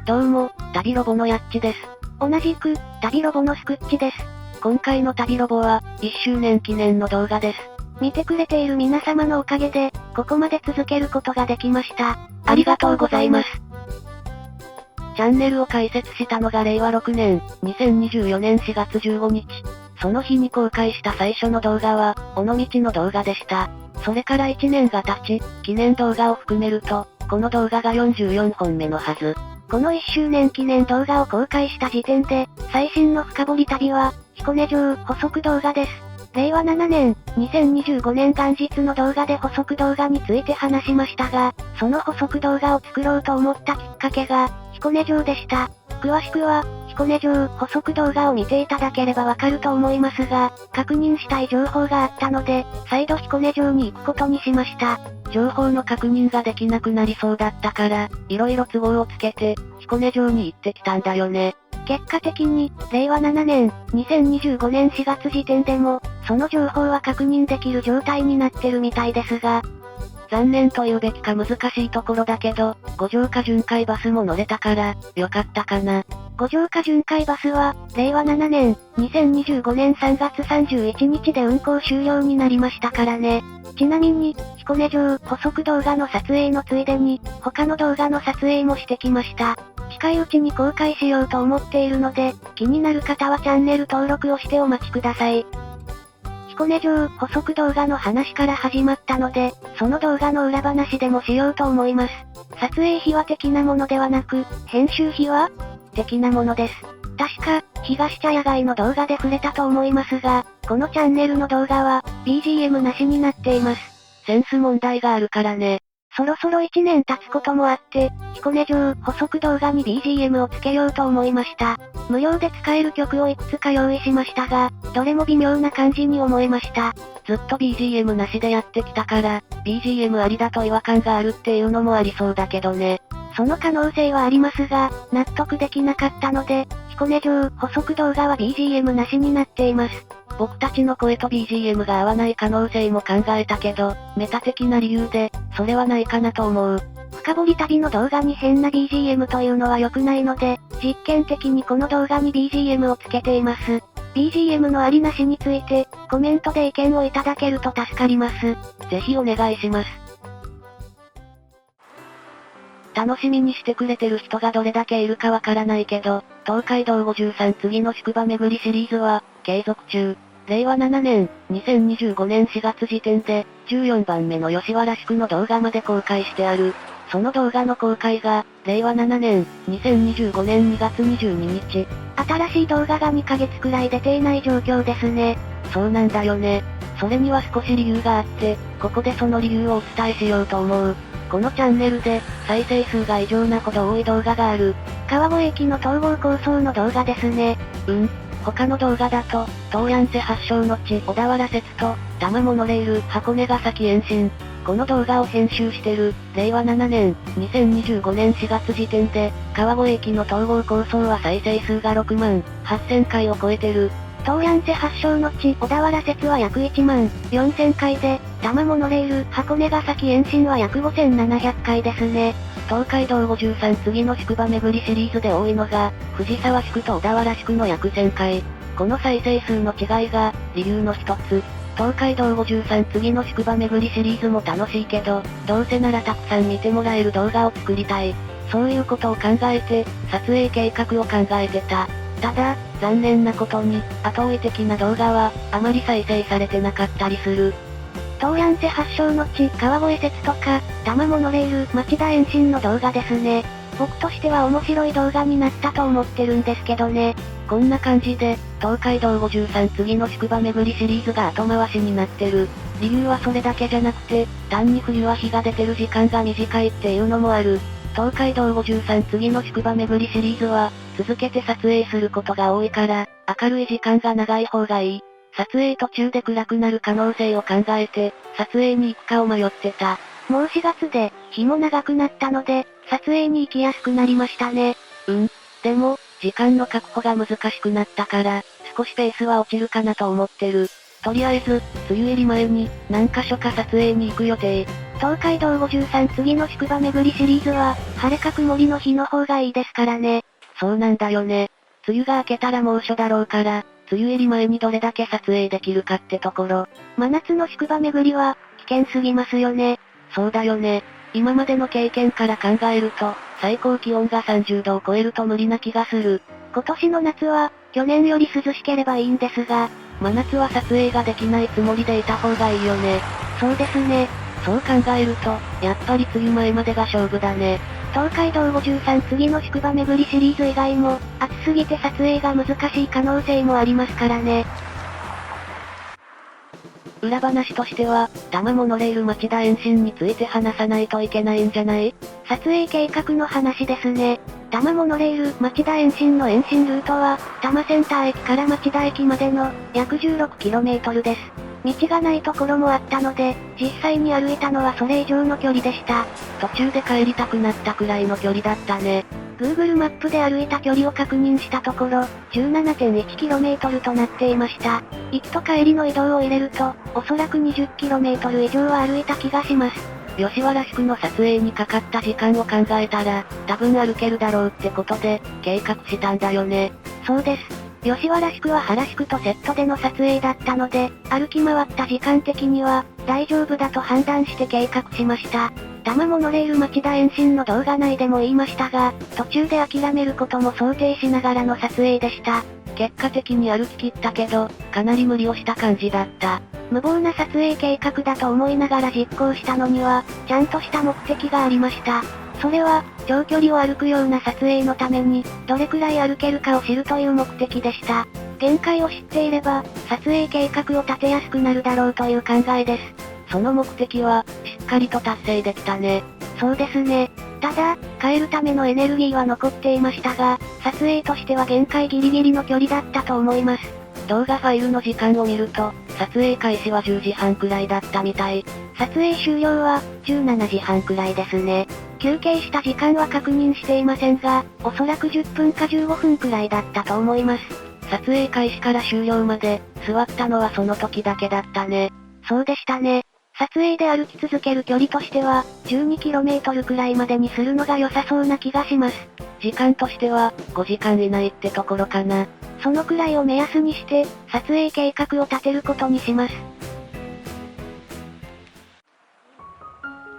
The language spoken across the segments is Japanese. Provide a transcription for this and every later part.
どうも、旅ロボのやっちです。同じく、旅ロボのスクッチです。今回の旅ロボは、1周年記念の動画です。見てくれている皆様のおかげで、ここまで続けることができました。ありがとうございます。チャンネルを開設したのが令和6年、2024年4月15日。その日に公開した最初の動画は、尾道の動画でした。それから1年が経ち、記念動画を含めると、この動画が44本目のはず。この1周年記念動画を公開した時点で、最新の深掘り旅は、彦根城補足動画です。令和7年、2025年元日の動画で補足動画について話しましたが、その補足動画を作ろうと思ったきっかけが、彦根城でした。詳しくは、彦根城補足動画を見ていただければわかると思いますが、確認したい情報があったので、再度彦根城に行くことにしました。情報の確認ができなくなりそうだったから、色々都合をつけて、彦根城に行ってきたんだよね。結果的に、令和7年、2025年4月時点でも、その情報は確認できる状態になってるみたいですが、残念と言うべきか難しいところだけど、五条か巡回バスも乗れたから、よかったかな。五条か巡回バスは、令和7年、2025年3月31日で運行終了になりましたからね。ちなみに、彦根城補足動画の撮影のついでに、他の動画の撮影もしてきました。近いうちに公開しようと思っているので、気になる方はチャンネル登録をしてお待ちください。彦根城補足動画の話から始まったので、その動画の裏話でもしようと思います。撮影費は的なものではなく、編集費は的なものです。確か、東茶屋街の動画で触れたと思いますが、このチャンネルの動画は、BGM なしになっています。センス問題があるからね。そろそろ1年経つこともあって、彦根城補足動画に BGM をつけようと思いました。無料で使える曲をいくつか用意しましたが、どれも微妙な感じに思えました。ずっと BGM なしでやってきたから、BGM ありだと違和感があるっていうのもありそうだけどね。その可能性はありますが、納得できなかったので、彦根城補足動画は BGM なしになっています。僕たちの声と BGM が合わない可能性も考えたけど、メタ的な理由で、それはないかなと思う。深掘り旅の動画に変な BGM というのは良くないので、実験的にこの動画に BGM をつけています。BGM のありなしについて、コメントで意見をいただけると助かります。ぜひお願いします。楽しみにしてくれてる人がどれだけいるかわからないけど、東海道53次の宿場巡りシリーズは、継続中。令和7年、2025年4月時点で、14番目の吉原宿の動画まで公開してある。その動画の公開が、令和7年、2025年2月22日。新しい動画が2ヶ月くらい出ていない状況ですね。そうなんだよね。それには少し理由があって、ここでその理由をお伝えしようと思う。このチャンネルで、再生数が異常なほど多い動画がある。川越駅の統合構想の動画ですね。他の動画だと、東山瀬発祥の地小田原説と、多摩モノレール箱根ヶ崎延伸。この動画を編集してる、令和7年、2025年4月時点で、川越駅の統合構想は再生数が6万8000回を超えてる。東山瀬発祥の地小田原説は約1万4000回で、多摩モノレール箱根ヶ崎延伸は約5700回ですね。東海道53次の宿場巡りシリーズで多いのが、藤沢宿と小田原宿の約1000回。この再生数の違いが、理由の一つ。東海道53次の宿場巡りシリーズも楽しいけど、どうせならたくさん見てもらえる動画を作りたい。そういうことを考えて、撮影計画を考えてた。ただ、残念なことに、後追い的な動画は、あまり再生されてなかったりする。東山瀬発祥の地川越説とか、多摩モノレール町田延伸の動画ですね。僕としては面白い動画になったと思ってるんですけどね。こんな感じで、東海道53次の宿場巡りシリーズが後回しになってる。理由はそれだけじゃなくて、単に冬は日が出てる時間が短いっていうのもある。東海道53次の宿場巡りシリーズは、続けて撮影することが多いから、明るい時間が長い方がいい。撮影途中で暗くなる可能性を考えて、撮影に行くかを迷ってた。もう4月で、日も長くなったので、撮影に行きやすくなりましたね。でも、時間の確保が難しくなったから、少しペースは落ちるかなと思ってる。とりあえず、梅雨入り前に、何箇所か撮影に行く予定。東海道53次の宿場巡りシリーズは、晴れか曇りの日の方がいいですからね。そうなんだよね。梅雨が明けたら猛暑だろうから、梅雨入り前にどれだけ撮影できるかってところ。真夏の宿場巡りは、危険すぎますよね。そうだよね。今までの経験から考えると、最高気温が30度を超えると無理な気がする。今年の夏は、去年より涼しければいいんですが、真夏は撮影ができないつもりでいた方がいいよね。そうですね。そう考えると、やっぱり梅雨前までが勝負だね。東海道53次の宿場巡りシリーズ以外も、暑すぎて撮影が難しい可能性もありますからね。裏話としては、多摩モノレール町田延伸について話さないといけないんじゃない？撮影計画の話ですね。多摩モノレール町田延伸の延伸ルートは、多摩センター駅から町田駅までの約 16km です。道がないところもあったので、実際に歩いたのはそれ以上の距離でした。途中で帰りたくなったくらいの距離だったね。Google マップで歩いた距離を確認したところ、17.1km となっていました。行きと帰りの移動を入れると、おそらく 20km 以上は歩いた気がします。吉原宿の撮影にかかった時間を考えたら、多分歩けるだろうってことで、計画したんだよね。そうです。吉原宿は原宿とセットでの撮影だったので、歩き回った時間的には、大丈夫だと判断して計画しました。多摩モノレール町田延伸の動画内でも言いましたが、途中で諦めることも想定しながらの撮影でした。結果的に歩き切ったけど、かなり無理をした感じだった。無謀な撮影計画だと思いながら実行したのには、ちゃんとした目的がありました。それは、長距離を歩くような撮影のために、どれくらい歩けるかを知るという目的でした。限界を知っていれば、撮影計画を立てやすくなるだろうという考えです。その目的は、しっかりと達成できたね。そうですね。ただ、帰るためのエネルギーは残っていましたが、撮影としては限界ギリギリの距離だったと思います。動画ファイルの時間を見ると、撮影開始は10時半くらいだったみたい。撮影終了は、17時半くらいですね。休憩した時間は確認していませんが、おそらく10分か15分くらいだったと思います。撮影開始から終了まで、座ったのはその時だけだったね。そうでしたね。撮影で歩き続ける距離としては、12km くらいまでにするのが良さそうな気がします。時間としては、5時間以内ってところかな。そのくらいを目安にして、撮影計画を立てることにします。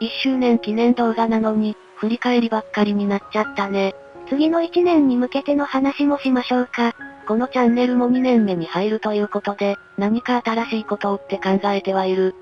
1周年記念動画なのに、振り返りばっかりになっちゃったね。次の1年に向けての話もしましょうか。このチャンネルも2年目に入るということで、何か新しいことをって考えてはいる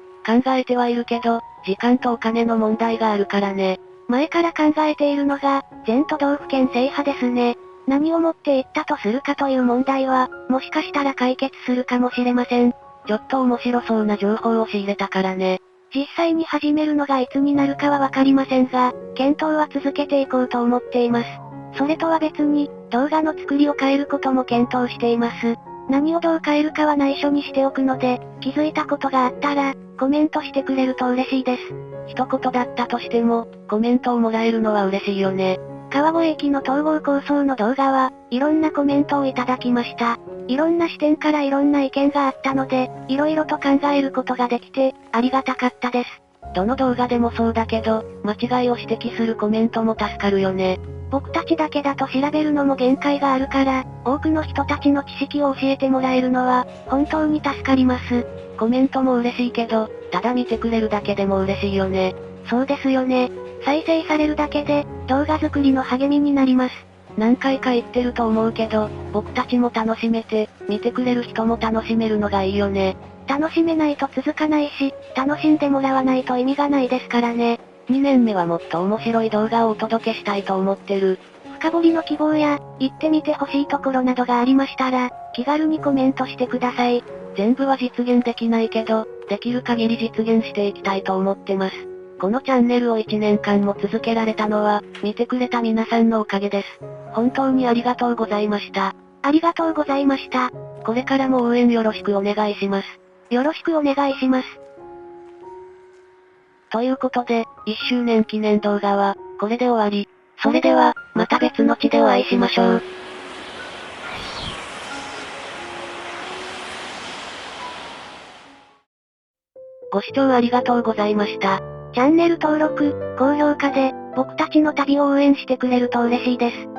けど、時間とお金の問題があるからね。前から考えているのが、全都道府県制覇ですね。何を持っていったとするかという問題は、もしかしたら解決するかもしれません。ちょっと面白そうな情報を仕入れたからね。実際に始めるのがいつになるかはわかりませんが、検討は続けていこうと思っています。それとは別に、動画の作りを変えることも検討しています。何をどう変えるかは内緒にしておくので、気づいたことがあったら、コメントしてくれると嬉しいです。一言だったとしても、コメントをもらえるのは嬉しいよね。川越駅の統合構想の動画は、いろんなコメントをいただきました。いろんな視点からいろんな意見があったので、いろいろと考えることができて、ありがたかったです。どの動画でもそうだけど、間違いを指摘するコメントも助かるよね。僕たちだけだと調べるのも限界があるから、多くの人たちの知識を教えてもらえるのは、本当に助かります。コメントも嬉しいけど、ただ見てくれるだけでも嬉しいよね。そうですよね。再生されるだけで、動画作りの励みになります。何回か言ってると思うけど、僕たちも楽しめて、見てくれる人も楽しめるのがいいよね。楽しめないと続かないし、楽しんでもらわないと意味がないですからね。2年目はもっと面白い動画をお届けしたいと思ってる。深掘りの希望や、行ってみてほしいところなどがありましたら、気軽にコメントしてください。全部は実現できないけど、できる限り実現していきたいと思ってます。このチャンネルを1年間も続けられたのは、見てくれた皆さんのおかげです。本当にありがとうございました。ありがとうございました。これからも応援よろしくお願いします。よろしくお願いします。ということで、1周年記念動画は、これで終わり。それでは、また別の地でお会いしましょう。ご視聴ありがとうございました。チャンネル登録、高評価で、僕たちの旅を応援してくれると嬉しいです。